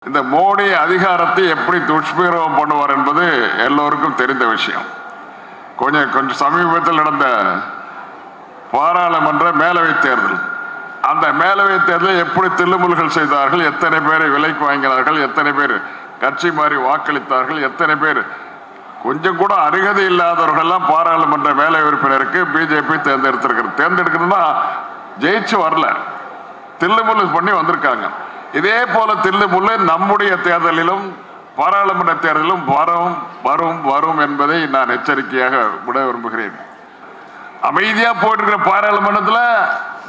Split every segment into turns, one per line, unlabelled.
இந்த மோடி அதிகாரத்தை எப்படி துஷ்பிரயோகம் பண்ணுவார் என்பது எல்லோருக்கும் தெரிந்த விஷயம். கொஞ்சம் சமீபத்தில் நடந்த பாராளுமன்ற மேலவைத் தேர்தல், அந்த மேலவைத் தேர்தலில் எப்படி தில்லுமுல்கள் செய்தார்கள், எத்தனை பேரை விலைக்கு வாங்கினார்கள், எத்தனை பேர் கட்சி மாறி வாக்களித்தார்கள், எத்தனை பேர் கொஞ்சம் கூட அருகதை இல்லாதவர்கள் எல்லாம் பாராளுமன்ற மேலவை உறுப்பினருக்கு பிஜேபி தேர்ந்தெடுக்கிறதுனா ஜெயிச்சு வரல, தில்லுமுல்லு பண்ணி வந்திருக்காங்க. இதே போல தில்லுமுல்லு நம்முடைய தேர்தலிலும் பாராளுமன்ற தேர்தலிலும் வரும் வரும் வரும் என்பதை நான் எச்சரிக்கையாக விட விரும்புகிறேன். அமைதியா போயிட்டு இருக்கிற பாராளுமன்றத்தில்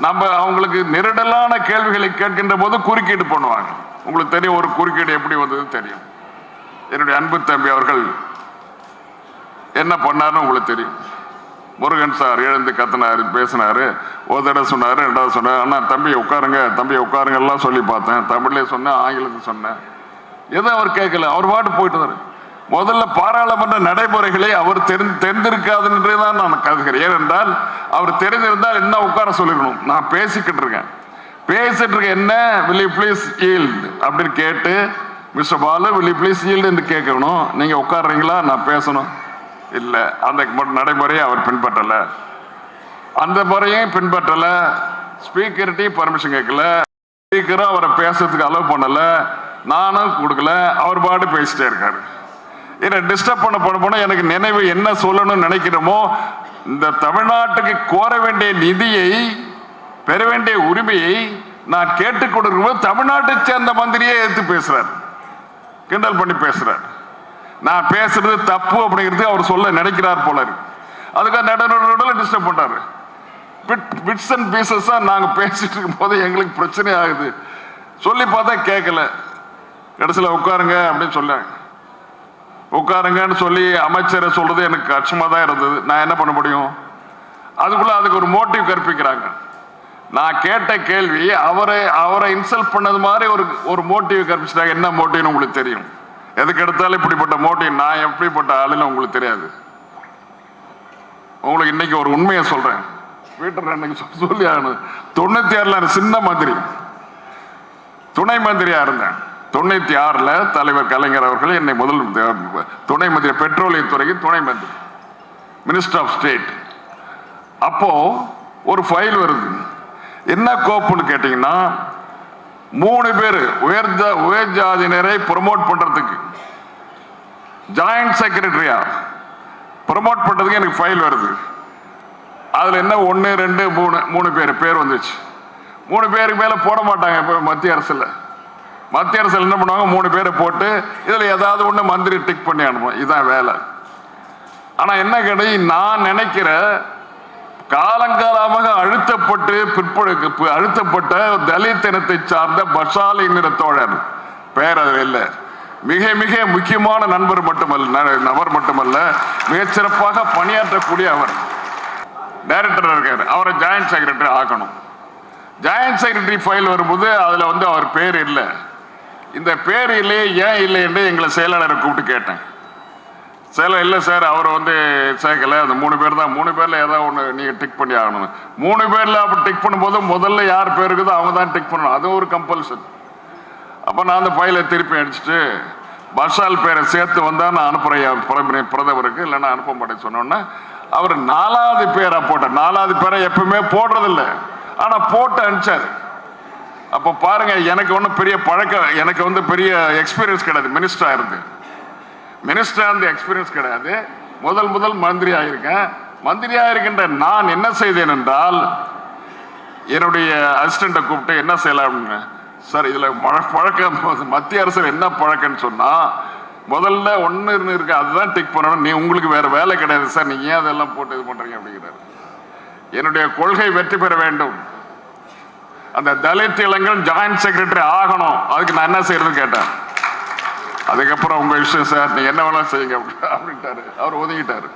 நம்ம அவங்களுக்கு நெருடலான கேள்விகளை கேட்கின்ற போது குறுக்கீடு பண்ணுவாங்க. உங்களுக்கு தெரியும் ஒரு குறுக்கீடு எப்படி வந்தது தெரியும். என்னுடைய அன்பு தம்பி அவர்கள் என்ன பண்ணாருன்னு உங்களுக்கு தெரியும். முருகன் சார் எழுந்து கத்தினாரு, பேசினாரு, ஒரு தடவை சொன்னாரு, ரெண்டாவது சொன்னார், அண்ணா தம்பி உட்காருங்க, தம்பி உட்காருங்க எல்லாம் சொல்லி பார்த்தேன். தமிழ்லேயே சொன்னேன், ஆங்கிலத்தில் சொன்னேன். எதுவும் அவர் கேட்கல, அவர் பாட்டு போயிட்டு. முதல்ல பாராளுமன்ற நடைமுறைகளை அவர் தெரிந்திருக்காதுன்றே தான் நான் கருதுகிறேன். ஏனென்றால் அவர் தெரிந்திருந்தால் என்ன உட்கார சொல்லிடணும். நான் பேசிக்கிட்டு இருக்கேன், என்ன will you please yield அப்படின்னு கேட்டு, mister Balu will you please yield என்று கேட்கணும். நீங்க உட்காடுறீங்களா, நான் பேசணும். இல்லை, அந்த நடைமுறையை அவர் பின்பற்றலை, அந்த முறையும் பின்பற்றலை. ஸ்பீக்கர்கிட்ட பர்மிஷன் கேட்கல, ஸ்பீக்கரும் அவரை பேசுறதுக்கு அலோவ் பண்ணலை, நானும் கொடுக்கல, அவர் பாட்டு பேசிட்டே இருக்காரு. என்னை டிஸ்டர்ப் பண்ண எனக்கு நினைவு என்ன சொல்லணும்னு நினைக்கிறோமோ, இந்த தமிழ்நாட்டுக்கு கோர வேண்டிய நிதியை பெற வேண்டிய உரிமையை நான் கேட்டுக் கொடுக்கும்போது தமிழ்நாட்டை சேர்ந்த மந்திரியே எடுத்து பேசுறார், கிண்டல் பண்ணி பேசுறார். நான் பேசுறது தப்பு அப்படிங்கிறது அவர் சொல்ல நினைக்கிறார் போல இருக்கு. அதுக்காக நடுநடுவில் டிஸ்டர்ப் பண்றாரு. பிட்ஸ் அண்ட் பீசஸா நாங்க பேசிட்டு இருக்கும் போது எங்களுக்கு பிரச்சனை ஆகுது. சொல்லி பார்த்தா கேட்கல. கடைசியில் உட்காருங்க அப்படின்னு சொன்னாங்க. உட்காருங்கன்னு சொல்லி அமைச்சரை சொல்றது எனக்கு கஷ்டமா தான் இருந்தது. நான் என்ன பண்ண முடியும்? அதுக்குள்ள அதுக்கு ஒரு மோட்டிவ் கற்பிக்கிறாங்க. நான் கேட்ட கேள்வி அவரை இன்சல்ட் பண்ணது மாதிரி ஒரு மோட்டிவ் கற்பிச்சிட்டாங்க. என்ன மோட்டிவ்னு உங்களுக்கு தெரியும். எதுக்கு எடுத்தாலும் இப்படிப்பட்ட மோட்டிவ். நான் எப்படிப்பட்ட ஆளுன்னு உங்களுக்கு தெரியாது. உங்களுக்கு இன்னைக்கு ஒரு உண்மையை சொல்றேன். வீட்டில் சொல்லி ஆகணும். 96 சின்ன மந்திரி, துணை மந்திரியா இருந்தேன். 96 தலைவர் கலைஞர் அவர்கள் என்னை முதல் துணை மந்திரி, பெட்ரோலியத்துறைக்கு துணை மந்திரி, மினிஸ்டர் ஆஃப் ஸ்டேட். அப்போ ஒரு ஃபைல் வருது. என்ன கோப்புன்னு கேட்டீங்கன்னா, 3 பேர் உயர் ஜாதியினரை ப்ரமோட் பண்றதுக்கு ஜாயிண்ட் செக்ரட்டரியா ப்ரமோட் பண்றதுக்கு எனக்கு ஃபைல் வருது. அதுல என்ன 1 2 3 பேர் வந்துச்சு. 3 பேருக்கு மேல போட மாட்டாங்க. இப்போ மத்திய அரசுல என்ன பண்ணுவாங்க, 3 பேரை போட்டு இதுல ஏதாவது ஒண்ணு மந்திரி டிக் பண்ணி அனுப்பும். இதுதான் வேலை. ஆனா என்ன கிடையாது, நான் நினைக்கிற காலங்காலமாக அழுத்தப்பட்ட தலித் இனத்தை சார்ந்த பஷாலி நிற தோழர், பெயர் அது இல்லை, மிக மிக முக்கியமான நபர் மட்டுமல்ல, மிகச்சிறப்பாக பணியாற்றக்கூடிய அவர் டைரக்டர் இருக்காரு. அவரை ஜாயிண்ட் செக்ரட்டரி ஆக்கணும். ஜாயிண்ட் செக்ரட்டரி ஃபைல் வரும்போது அதுல அவர் பேர் இல்லை. இந்த பேர் இல்லையே, ஏன் இல்லை என்று எங்களை செயலாளரை கூப்பிட்டு கேட்டேன். செயலர் இல்லை சார், அவர் சேர்க்கல, அந்த 3 பேர் தான். 3 பேர்ல ஏதாவது ஒன்று நீங்க டிக் பண்ணி ஆகணும். 3 பேர்ல அப்படி டிக் பண்ணும்போது முதல்ல யார் பேர் இருக்குதோ அவங்க தான் டிக் பண்ணணும். அது ஒரு கம்பல்சன். அப்ப நான் அந்த ஃபைலை திருப்பி அடிச்சுட்டு பஷால் பேரை சேர்த்து வந்தா நான் அனுப்புறேன் பிரதமருக்கு, இல்லைன்னா அனுப்ப மாட்டேன்னு சொன்னோன்னா அவர் 4வது பேரை போட்டார். 4வது பேரை எப்பவுமே போடுறதில்லை, ஆனா போட்டு அனுப்பிச்சாரு. அப்ப பாருங்க, எனக்கு ஒன்றும் பெரிய பழக்கம், எனக்கு பெரிய எக்ஸ்பீரியன்ஸ் கிடையாது. மினிஸ்டர் அந்த எக்ஸ்பீரியன்ஸ் கிடையாது. முதல் மந்திரி ஆயிருக்கேன். மந்திரி ஆயிருக்கின்ற நான் என்ன செய்தேன் என்றால், என்னுடைய அசிஸ்டண்ட்டை கூப்பிட்டு என்ன செய்யலாம், சார் இதுல பழக்கம் மத்திய அரசு என்ன பழக்கம்னு சொன்னா, முதல்ல 1 இருக்கு, அதுதான் டிக் பண்ணணும், நீ உங்களுக்கு வேற வேலை கிடையாது சார், நீங்க ஏன் அதெல்லாம் போட்டு இது பண்றீங்க அப்படிங்கிறாரு. என்னுடைய கொள்கை வெற்றி பெற வேண்டும், அந்த தலித் இளைஞர் ஜாயிண்ட் செக்ரட்டரி ஆகணும், அதுக்கு நான் என்ன செய்யறதுன்னு கேட்டேன். அதுக்கப்புறம் உங்க விஷயம் சார், நீங்க என்ன வேணாலும் செய்யுங்க அப்படின்ட்டாரு. அவர் ஒதுங்கிட்டாரு.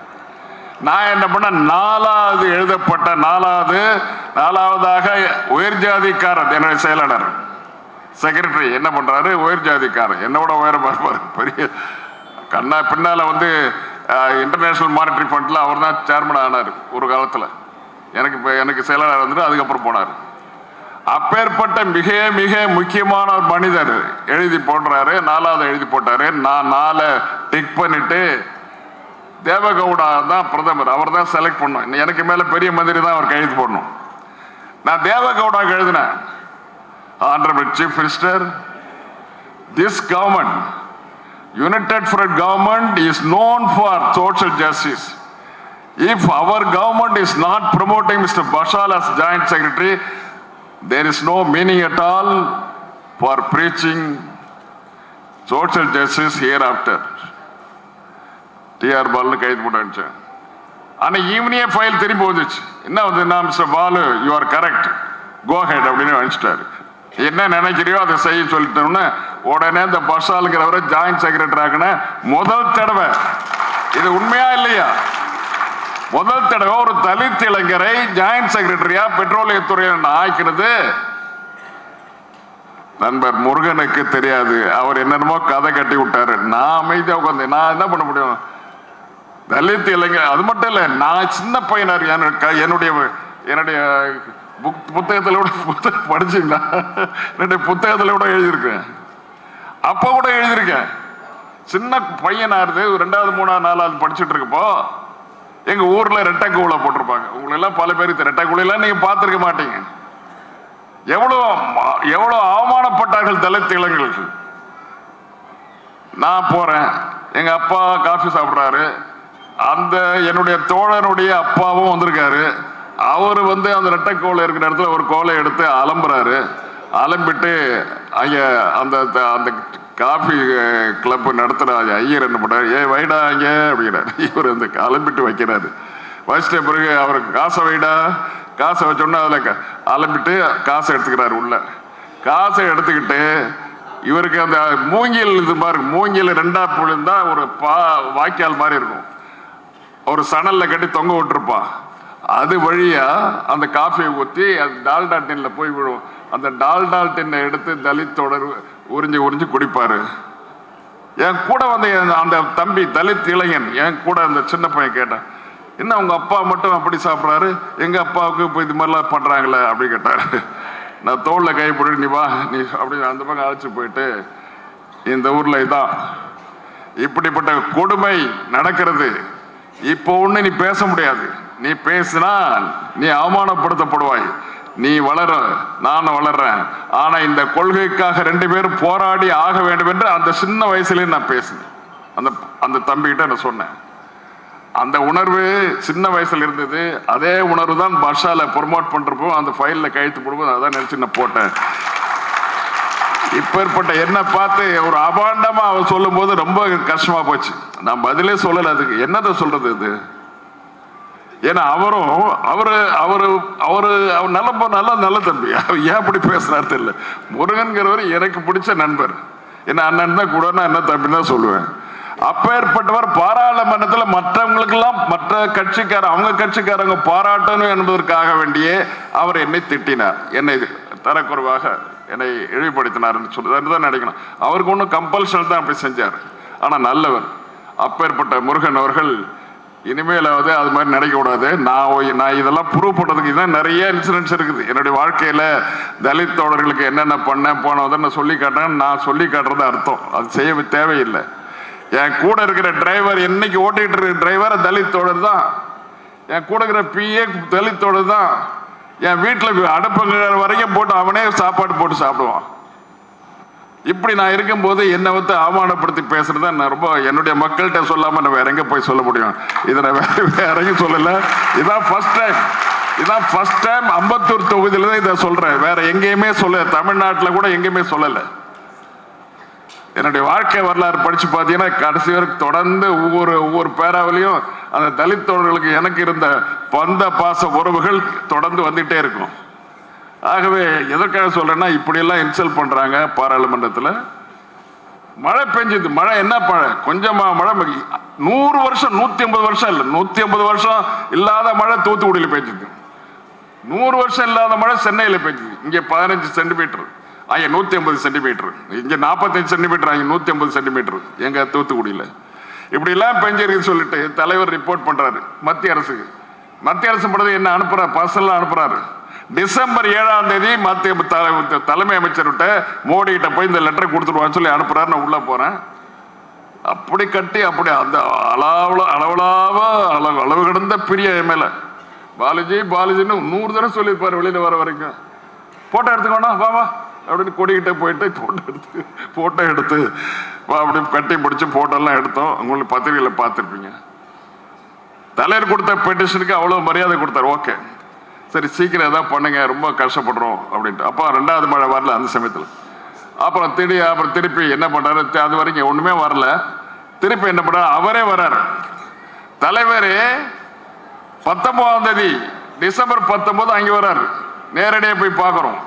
நான் என்ன பண்ண, 4வது எழுதப்பட்ட 4வதாக உயர் ஜாதிக்காரர் என்னுடைய செயலாளர் செக்ரட்டரி என்ன பண்றாரு, உயர் ஜாதிக்காரர் என்னோட உயரம் பார்ப்பாரு, பெரிய கண்ணா. பின்னால இன்டர்நேஷனல் மானிட்டரி ஃபண்ட்ல அவர் தான் சேர்மன் ஆனார் ஒரு காலத்துல. எனக்கு செயலாளர் வந்துட்டு அதுக்கப்புறம் போனார். அப்பேற்பட்ட மிக மிக முக்கியமான ஒரு மனிதர் எழுதி போடுறாரு. 4வது எழுதி போட்டாரு. நான் 4 டிக் பண்ணிட்டு தேவகவுடா தான் பிரதமர், அவர் தான் செலக்ட் பண்ணும். எனக்கு மேல பெரிய மந்திரி தான் அவர் கையெழுத்து போடணும். நான் தேவகவுடாக்கு எழுதினேன், Honorable Chief Minister, this government, United Front government, is known for social justice. If our government is not promoting Mr. Bashal as Joint Secretary, there is no meaning at all for preaching social justice hereafter. TR Balu கைது போட்டாச்சு. ஆனால் ஈவினிங்கே file திரும்பி வந்துச்சு. என்ன வந்து நான் mister Balu you are correct, go ahead அப்படின்னு நினச்சிட்டாரு. என்ன நினைக்கிறியோ அதை செய்ய சொல்லிட்டோம்னா உடனே இந்த பஷாலுங்கிறவரை ஜாயிண்ட் செக்ரட்டரி ஆக்கின முதல் தடவை. இது உண்மையா இல்லையா? முதல் தடவை ஒரு தலித் இளைஞரை ஜாயிண்ட் செக்ரட்டரியா பெட்ரோலியத்துறை ஆக்கினது நண்பர் முருகனுக்கு தெரியாது. அவர் என்னென்னமோ கதை கட்டி விட்டாரு. நான் அமைதியா உட்காந்து நான் என்ன பண்ண முடியும்? தலித் இளைஞர் அது மட்டும் இல்லை, நான் சின்ன பையனார். என்னுடைய என்னுடைய புத்தகத்தில் கூட படிச்சீங்களா? என்னுடைய புத்தகத்தில் கூட எழுதியிருக்கேன், அப்ப கூட எழுதியிருக்கேன். சின்ன பையனாருது 2வது 3வது 4வது படிச்சுட்டு இருக்கப்போ எங்க ஊர்ல ரெட்டை கூலை போட்டிருப்பாங்க. உங்களெல்லாம் பல பேருக்கு ரெட்டை கூலையெல்லாம் நீங்க பார்த்துருக்க மாட்டீங்க. எவ்வளவு அவமானப்பட்டார்கள் தலித் இளைஞர்கள். நான் போறேன், எங்க அப்பா காஃபி சாப்பிட்றாரு, அந்த என்னுடைய தோழனுடைய அப்பாவும் வந்திருக்காரு. அவர் வந்து அந்த ரெட்டை கோலை இருக்கிற இடத்துல ஒரு கோலை எடுத்து அலம்புறாரு. அலம்பிட்டு அங்க அந்த அந்த காஃபி கிளப் நடத்துற ஐயர் என்ன பண்றாரு, வைடா அங்க அப்படிங்கிறாரு. இவர் அந்த அலம்பிட்டு வைக்கிறாரு. வச்சிட்ட பிறகு அவருக்கு காசை வைடா, காசை வச்சோன்னா அதில் அலம்பிட்டு காசை எடுத்துக்கிறாரு. உள்ள காசை எடுத்துக்கிட்டு இவருக்கு அந்த மூங்கில் இது மாதிரி மூங்கில் 2ஆ புழுந்தா ஒரு வாய்க்கால் மாதிரி இருக்கும், ஒரு சணல்ல கட்டி தொங்க விட்டுருப்பான். அது வழியா அந்த காஃபியை ஊற்றி அது டால்டா டின்ல போய் விழும். அந்த டால்டா டின்னை எடுத்து தலித்தோட உறிஞ்சி உறிஞ்சி குடிப்பாரு. என் கூட வந்து அந்த தம்பி தலித் இளைஞன் என் கூட அந்த சின்ன பையன் கேட்டான், என்ன உங்க அப்பா மட்டும் அப்படி சாப்பிட்றாரு, எங்க அப்பாவுக்கு இப்போ இது மாதிரிலாம் பண்றாங்களே அப்படி கேட்டாரு. நான் தோல்ல கை போட்டு நீ வா நீ அப்படி அந்த பக்கம் அழைச்சி போயிட்டு, இந்த ஊர்ல இதான் இப்படிப்பட்ட கொடுமை நடக்கிறது. இப்போ ஒண்ணு நீ பேச முடியாது. நீ பேசினா நீ அவமானப்படுத்தப்படுவாய். நீ வளர, நானும் வளர்றேன். ஆனா இந்த கொள்கைக்காக 2 பேரும் போராடி ஆக வேண்டும் என்று அந்த சின்ன வயசுலயே நான் பேசினேன். அந்த தம்பிகிட்ட நான் சொன்னேன். அந்த உணர்வு சின்ன வயசுல இருந்தது. அதே உணர்வு தான் பஷால ப்ரொமோட் பண்றப்போ அந்த ஃபைல்ல கையெழுத்து போடும்போது அதான் நினைச்சு நான் போட்டேன். இப்பேற்பட்ட என்ன பார்த்து ஒரு அபாண்டமா அவர் சொல்லும் போது ரொம்ப கஷ்டமா போச்சு. நான் பதிலே சொல்லல. அதுக்கு என்னதை சொல்றது இது? ஏன்னா அவரும் அவரு அவரு அவரு அவர் நல்ல தம்பி. ஏன் அப்படி பேசுறாரு தெரியல. முருகன்கிறவர் எனக்கு பிடிச்ச நண்பர். என்ன அண்ணன் தான் கூட, நான் என்ன தம்பின்னு தான் சொல்லுவேன். அப்பேற்பட்டவர் பாராளுமன்றத்தில் மற்றவங்களுக்கெல்லாம் மற்ற கட்சிக்காரர் அவங்க கட்சிக்காரங்க பாராட்டணும் என்பதற்காக வேண்டியே அவர் என்னை திட்டினார், என்னை தரக்குறைவாக என்னை இழிவுபடுத்தினார்னு சொல்லுதான் நினைக்கணும். அவருக்கு ஒன்றும் கம்பல்ஷன் தான் அப்படி செஞ்சார். ஆனால் நல்லவர். அப்பேற்பட்ட முருகன் அவர்கள் இனிமேலாவது அது மாதிரி நினைக்கக்கூடாது. நான் இதெல்லாம் ப்ரூவ் பண்ணுறதுக்கு இதுதான் நிறைய இன்சிடென்ட்ஸ் இருக்குது. என்னுடைய வாழ்க்கையில் தலித் தோழர்களுக்கு என்னென்ன பண்ணேன் போனதை நான் சொல்லி காட்டுறேன். நான் சொல்லி காட்டுறது அர்த்தம் அது செய்ய தேவையில்லை. என் கூட இருக்கிற டிரைவர், என்னைக்கு ஓட்டிகிட்டு இருக்கிற டிரைவர் தலித் தோழர் தான். என் கூட இருக்கிற பிஏ தலித் தோழர் தான். என் வீட்டில் அடுப்புங்கிற வரைக்கும் போட்டு அவனே சாப்பாடு போட்டு சாப்பிடுவான். இப்படி நான் இருக்கும்போது என்னை வந்து அவமானப்படுத்தி பேசுறத நான் ரொம்ப என்னுடைய மக்கள்கிட்ட சொல்லாம நான் வேற எங்க போய் சொல்ல முடியும்? இதை நான் வேற எங்கேயும் சொல்லல. இதான் ஃபர்ஸ்ட் டைம் அம்பத்தூர் தொகுதியில தான் இதை சொல்றேன். வேற எங்கேயுமே சொல்ல, தமிழ்நாட்டில் கூட எங்கேயுமே சொல்லல. என்னுடைய வாழ்க்கை வரலாறு படிச்சு பார்த்தீங்கன்னா கடைசி வரைக்கும் தொடர்ந்து ஒவ்வொரு பேராவிலையும் அந்த தலித் தோழர்களுக்கு எனக்கு இருந்த பந்த பாச உறவுகள் தொடர்ந்து வந்துட்டே இருக்கும். ஆகவே எதற்காக சொல்றேன்னா, இப்படியெல்லாம் இன்சல்ட் பண்றாங்க பாராளுமன்றத்தில். மழை பெஞ்சது, மழை என்ன மழை, கொஞ்சமா மழை. 100 வருஷம் 150 வருஷம் இல்லை, 150 வருஷம் இல்லாத மழை தூத்துக்குடியில் பெஞ்சது. 100 வருஷம் இல்லாத மழை சென்னையில் பெஞ்சது. இங்கே 15 சென்டிமீட்டர், அங்கே 150 சென்டிமீட்டர். இங்கே 45 சென்டிமீட்டர், அங்கே 150 சென்டிமீட்டர் எங்க தூத்துக்குடியில். இப்படிலாம் பெஞ்சிருக்குன்னு சொல்லிட்டு தலைவர் ரிப்போர்ட் பண்றாரு மத்திய அரசுக்கு. மத்திய அரசு பண்றது என்ன அனுப்புறாரு, பர்சனலா அனுப்புறாரு. டிசம்பர் 7ஆம் தேதி மத்திய தலைமை அமைச்சர்கிட்ட மோடி கிட்ட போய் இந்த லெட்டரை கொடுத்துருவான்னு சொல்லி அனுப்புறாரு. நான் உள்ள போறேன். அப்படி கட்டி அப்படி அந்த அளவு கிடந்த பிரிய மேல பாலாஜின்னு 100 தடவை சொல்லியிருப்பாரு வெளியில வர வரைக்கும். போட்டோ எடுத்துக்கோனா வா வா அப்படின்னு கொடிக்கிட்ட போயிட்டு போட்டோ எடுத்து அப்படி கட்டி முடிச்சு போட்டோ எல்லாம் எடுத்தோம். உங்களுக்கு பத்திரிகையில பார்த்துருப்பீங்க. தலைவர் கொடுத்த பெட்டிஷனுக்கு அவ்வளவு மரியாதை கொடுத்தாரு. ஓகே சரி சீக்கிரம் ஏதாவது பண்ணுங்க, ரொம்ப கஷ்டப்படுறோம் அப்படின்ட்டு. அப்போ 2வது மழை வரல அந்த சமயத்தில். அப்புறம் திருப்பி என்ன பண்றாரு, அது வரைக்கும் ஒண்ணுமே வரல. திருப்பி என்ன பண்றாரு, அவரே வர்றாரு. தலைவரே 19ஆம் தேதி டிசம்பர் 19 அங்கே வர்றாரு. நேரடியாக போய் பார்க்குறோம்.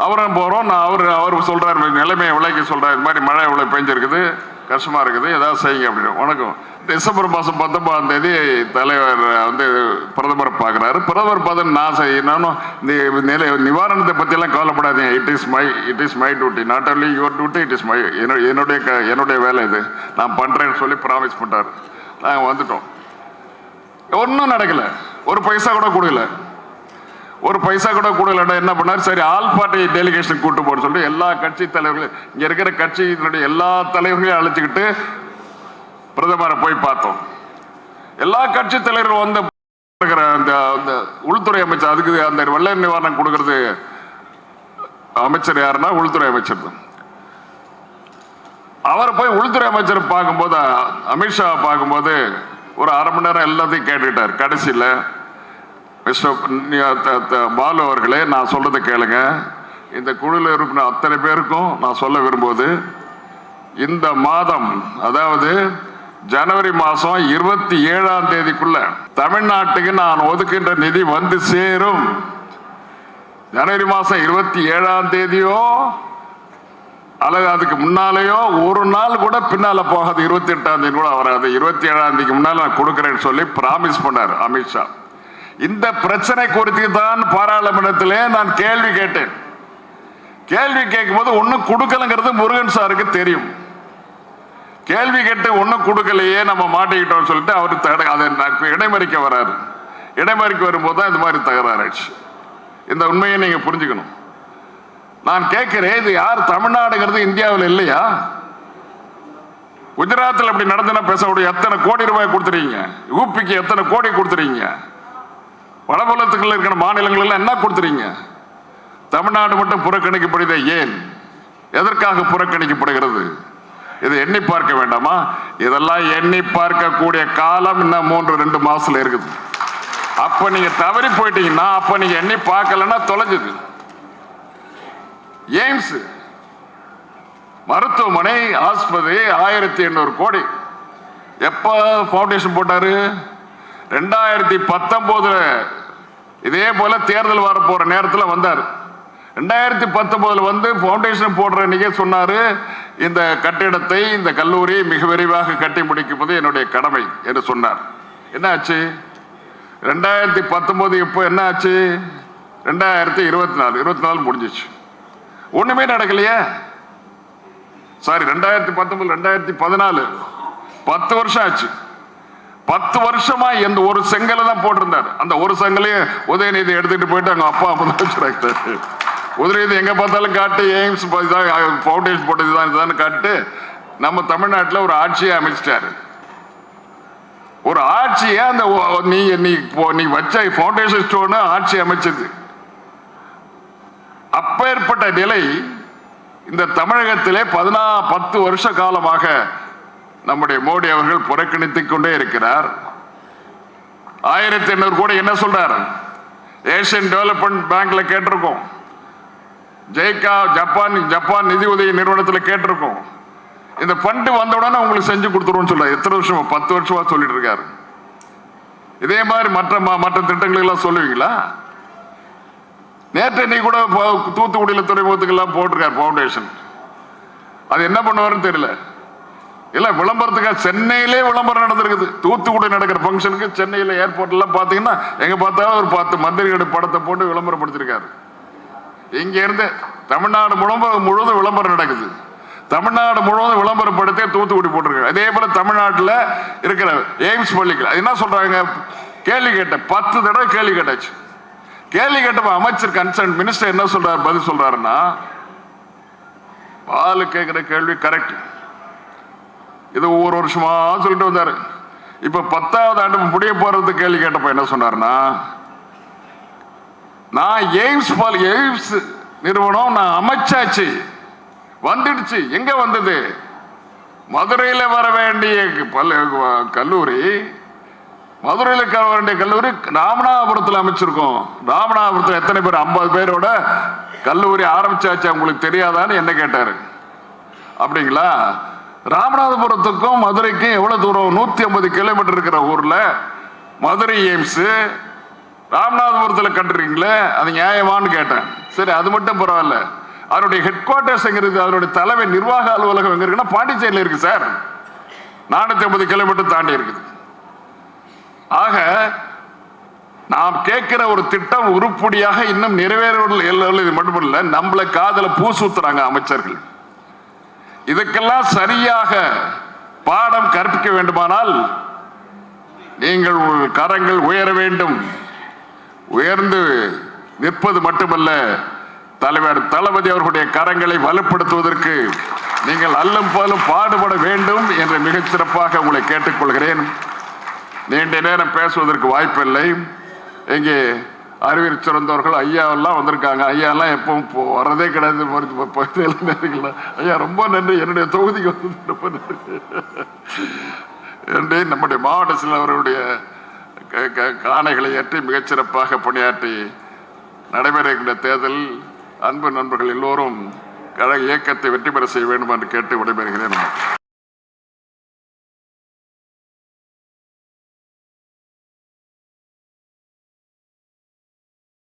அவரும் போகிறோம். நான் அவர் சொல்றாரு, நிலைமையை விலைக்கு சொல்றாரு, இது மாதிரி மழை இவ்வளோ பெஞ்சிருக்குது, கஷ்டமா இருக்குது, ஏதாவது செய்யுங்க அப்படின்னு. வணக்கம். டிசம்பர் மாதம் 19ஆம் தேதி தலைவர் பிரதமரை பார்க்குறாரு. பிரதமர் பார்த்து நான் செய்யணும் இந்த நிவாரணத்தை பற்றியெல்லாம் கவலைப்படாதீங்க, it is my duty, not only your duty, it is my என்னுடைய வேலை இது, நான் பண்ணுறேன்னு சொல்லி ப்ராமிஸ் பண்ணிட்டார். நாங்கள் வந்துட்டோம். ஒன்றும் நடக்கல. ஒரு பைசா கூட கொடுக்கலன்னா என்ன பண்ணார், சரி ஆல் பார்ட்டி டெலிகேஷன் கூட்டு போன்னு சொல்லிட்டு எல்லா கட்சி தலைவர்களும், இங்க இருக்கிற கட்சியினுடைய எல்லா தலைவர்களையும் அழைச்சிக்கிட்டு பிரதமரை போய் பார்த்தோம். எல்லா கட்சி தலைவர்களும் வந்து அந்த உள்துறை அமைச்சர், அதுக்கு அந்த வெள்ள நிவாரணம் கொடுக்கறது அமைச்சர் யாருன்னா உள்துறை அமைச்சர் தான். அவரை போய் உள்துறை அமைச்சர் பார்க்கும்போது, அமித்ஷா பார்க்கும்போது ஒரு அரை மணி நேரம் எல்லாத்தையும் கேட்டுக்கிட்டார். கடைசியில் பாலு அவர்களே, நான் சொல்றதை கேளுங்க, இந்த குழுவில் இருக்கிற அத்தனை பேருக்கும் நான் சொல்ல விரும்புவது, இந்த மாதம் அதாவது ஜனவரி மாதம் 27ஆம் தேதிக்குள்ள தமிழ்நாட்டுக்கு நான் ஒதுக்கின்ற நிதி வந்து சேரும். ஜனவரி மாதம் 27ஆம் தேதியோ அல்லது அதுக்கு முன்னாலேயோ ஒரு நாள் கூட பின்னால போகாது, 28ஆம் தேதி கூட வராது, 27ஆம் தேதிக்கு முன்னால் நான் கொடுக்குறேன்னு சொல்லி பிராமிஸ் பண்ணார் அமித்ஷா. இந்த பிரச்சனை குறித்து தான் பாராளுமன்றத்திலே நான் கேள்வி கேட்டேன். கேள்வி கேட்கும் போது ஒன்னும் கொடுக்கலங்கிறது முருகன் சாருக்கு தெரியும். கேள்வி கேட்டு ஒன்னும் கொடுக்கலையே, நம்ம மாட்டிக்கிட்டோம்னு சொல்லிட்டு அவர் அதை இடைமறிக்க வராரு. இடைமறிக்க வரும்போது தான் இந்த மாதிரி தகராறாச்சு. இந்த உண்மையை நீங்க புரிஞ்சுக்கணும். நான் கேட்கிறேன், இது யார் தமிழ்நாடுங்கிறது இந்தியாவில் இல்லையா? குஜராத்தில் அப்படி நடந்தனா பேசக்கூடிய எத்தனை கோடி ரூபாய் கொடுத்துறீங்க, யூபிக்கு எத்தனை கோடி கொடுத்துறீங்க, வடபுலத்துக்குள்ள இருக்கிற மாநிலங்கள் என்ன கொடுத்துறீங்க? தமிழ்நாடு மட்டும் புறக்கணிக்கப்படுது. ஏன், எதற்காக புறக்கணிக்கப்படுகிறது? இதை எண்ணி பார்க்க வேண்டாமா? இதெல்லாம் எண்ணி பார்க்கக்கூடிய காலம் இன்னும் 3-2 மாசத்துல இருக்குது. அப்ப நீங்க தவறி போயிட்டீங்கன்னா, அப்ப நீங்க எண்ணி பார்க்கலன்னா தொலைஞ்சது. எய்ம்ஸ் மருத்துவமனை ஆஸ்பத்திரி 1800 கோடி எப்ப பவுண்டேஷன் போட்டாரு? 2019 இதே போல தேர்தல் வர போற நேரத்தில் வந்தார். 2019 வந்து பவுண்டேஷன் போடுற அன்னைக்கே சொன்னாரு, இந்த கட்டிடத்தை, இந்த கல்லூரி மிக விரைவாக கட்டி முடிப்பது என்னுடைய கடமை என்று சொன்னார். என்ன ஆச்சு? 2019 இப்போ என்ன ஆச்சு? 2024 முடிஞ்சிச்சு. ஒண்ணுமே நடக்கலையே. சாரி, 2019 2014 10 வருஷம் ஆச்சு. 10 வருஷமா எந்த ஒரு செங்கலை தான் போட்டிருந்தார். அந்த ஒரு செங்கலையும் உதயநிதி எடுத்துட்டு போயிட்டு அவங்க அப்பா முதலமைச்சர் உதயநிதி எங்க பார்த்தாலும் காட்டு, எய்ம்ஸ் பவுண்டேஷன் போட்டதுதான் காட்டு. நம்ம தமிழ்நாட்டில் ஒரு ஆட்சியை அமைச்சிட்டாரு. ஒரு ஆட்சியை அந்த நீ வச்ச பவுண்டேஷன் ஸ்டோன் ஆட்சி அமைச்சது. அப்பேற்பட்ட நிலை இந்த தமிழகத்திலே 10 வருஷ காலமாக நம்முடைய மோடி அவர்கள் புறக்கணித்துக் கொண்டே இருக்கிறார். 1800 கோடி என்ன சொல்றார்? ஏசியன் டெவலப்மெண்ட் பேங்க்ல கேட்டிருக்கோம், ஜப்பான் நிதி உதவி நிறுவனத்தில் கேட்டிருக்கோம். இந்த ஃபண்ட் வந்த உடனே உங்களுக்கு செஞ்சு கொடுத்துருவோம் சொல்ல. எத்தனை வருஷமா? 10 வருஷமா சொல்லிட்டு இருக்காரு. இதே மாதிரி மற்ற திட்டங்கள் எல்லாம் சொல்லுவீங்களா? நேற்று நீ கூட தூத்துக்குடியில் துறைமுகத்துக்கெல்லாம் போட்டிருக்காரு பவுண்டேஷன். அது என்ன பண்ணுவாருன்னு தெரியல. இல்ல விளம்பரத்துக்காக சென்னையிலே விளம்பரம் நடந்திருக்குது. தூத்துக்குடி நடக்கிற ஃபங்க்ஷனுக்கு சென்னையில ஏர்போர்ட்ல பாத்தீங்கன்னா எங்க பார்த்தாலும் ஒரு 10 மந்திரிகளோட படத்தை போட்டு விளம்பரப்படுத்திருக்காரு. இங்க இருந்து தமிழ்நாடு முழுவதும் விளம்பரம் நடக்குது. தமிழ்நாடு முழுவதும் விளம்பரப்படுத்தி தூத்துக்குடி போட்டிருக்காங்க. அதே போல தமிழ்நாட்டில் இருக்கிற எய்ம்ஸ் பள்ளிகள் என்ன சொல்றாங்க? கேள்வி கேட்ட 10 தடவை கேள்வி கேட்டாச்சு. கேள்வி கேட்டப்ப அமைச்சர் கன்சர்ன் மினிஸ்டர் என்ன சொல்றாரு, பதில் சொல்றாருன்னா, பாலு கேட்கிற கேள்வி கரெக்ட், இது ஒவ்வொரு வருஷமா சொல்லிட்டு வந்தாரு. இப்ப 10வது ஆண்டு முடிய போறது கேள்வி கேட்டப்ப என்ன சொன்னாருன்னா, நான் எய்ம்ஸ் நிறுவனம் நான் அமைச்சாச்சு, வந்துடுச்சு. எங்க வந்தது? மதுரையில் வர வேண்டிய கல்லூரி, மதுரையில் வர வேண்டிய கல்லூரி ராமநாதபுரத்தில் அமைச்சிருக்கோம். ராமநாதபுரத்தில் எத்தனை பேர்? 50 பேரோட கல்லூரி ஆரம்பிச்சாச்சு, உங்களுக்கு தெரியாதான்னு என்ன கேட்டாரு. அப்படிங்களா? ராமநாதபுரத்துக்கும் மதுரைக்கும் எவ்வளவு தூரம்? 150 கிலோமீட்டர் இருக்கிற ஊர்ல மதுரை எய்ம்ஸ் ராமநாதபுரத்தில் கட்டுறீங்களே, அது நியாயமானு கேட்டேன். சரி, அது மட்டும் பரவாயில்ல, அதனுடைய ஹெட் குவார்டர்ஸ் எங்க இருக்கு? அதனுடைய தலைமை நிர்வாக அலுவலகம் எங்க இருக்குன்னா பாண்டிச்சேரியில் இருக்கு சார். 450 கிலோமீட்டர் தாண்டி இருக்குது. ஆக நாம் கேட்கிற ஒரு திட்டம் உருப்படியாக இன்னும் நிறைவேறவில்லை. இது மட்டுமல்ல, நம்மள காதல பூ சூத்துறாங்க அமைச்சர்கள். இதுக்கெல்லாம் சரியாக பாடம் கற்பிக்க வேண்டுமானால் நீங்கள் கரங்கள் உயர வேண்டும். உயர்ந்து நிற்பது மட்டுமல்ல, தலைவர் தளபதி அவர்களுடைய கரங்களை வலுப்படுத்துவதற்கு நீங்கள் அல்லும் போலும் பாடுபட வேண்டும் என்று மிகச் சிறப்பாக உங்களை கேட்டுக்கொள்கிறேன். நீண்ட நேரம் பேசுவதற்கு வாய்ப்பில்லை. இங்கே அறிவியல் சிறந்தவர்கள் ஐயா எல்லாம் வந்திருக்காங்க. ஐயா எல்லாம் எப்பவும் வர்றதே கிடையாது. ஐயா ரொம்ப நன்றி, என்னுடைய தொகுதிக்கு வந்து ரொம்ப நன்றி. நம்முடைய மாவட்ட செயலாளர்களுடைய ஆணைகளை ஏற்றி மிகச்சிறப்பாக பணியாற்றி நடைபெறுகின்ற தேர்தல் அன்பு நண்பர்கள் எல்லோரும் கழக இயக்கத்தை வெற்றி பெற செய்ய வேண்டும் என்று கேட்டு விடைபெறுகிறேன்.